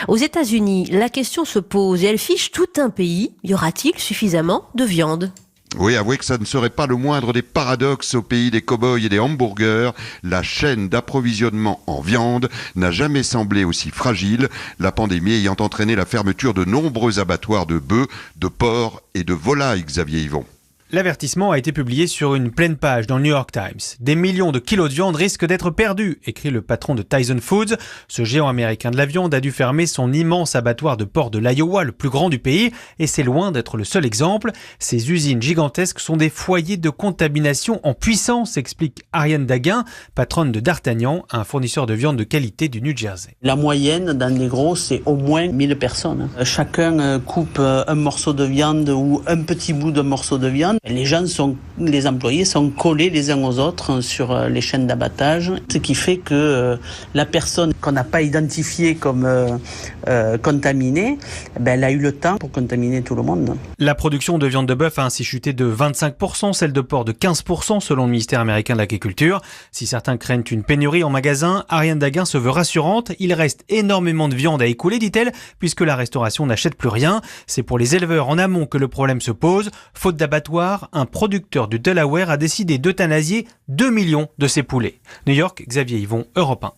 Aux États-Unis, la question se pose et elle fiche tout un pays. Y aura-t-il suffisamment de viande ? Oui, avouez que ça ne serait pas le moindre des paradoxes au pays des cow-boys et des hamburgers. La chaîne d'approvisionnement en viande n'a jamais semblé aussi fragile, la pandémie ayant entraîné la fermeture de nombreux abattoirs de bœufs, de porcs et de volailles, Xavier Yvon. L'avertissement a été publié sur une pleine page dans le New York Times. Des millions de kilos de viande risquent d'être perdus, écrit le patron de Tyson Foods. Ce géant américain de la viande a dû fermer son immense abattoir de porc de l'Iowa, le plus grand du pays, et c'est loin d'être le seul exemple. Ces usines gigantesques sont des foyers de contamination en puissance, explique Ariane Daguin, patronne de D'Artagnan, un fournisseur de viande de qualité du New Jersey. La moyenne dans les gros, c'est au moins 1000 personnes. Chacun coupe un morceau de viande ou un petit bout de morceau de viande. Les employés sont collés les uns aux autres sur les chaînes d'abattage, ce qui fait que la personne qu'on n'a pas identifiée comme contaminée, elle a eu le temps pour contaminer tout le monde. La production de viande de bœuf a ainsi chuté de 25%, celle de porc de 15% selon le ministère américain de l'Agriculture. Si certains craignent une pénurie en magasin, Ariane Daguin se veut rassurante. Il reste énormément de viande à écouler, dit-elle, puisque la restauration n'achète plus rien. C'est pour les éleveurs en amont que le problème se pose. Faute d'abattoir, un producteur du Delaware a décidé d'euthanasier 2 millions de ses poulets. New York, Xavier Yvon, Europe 1.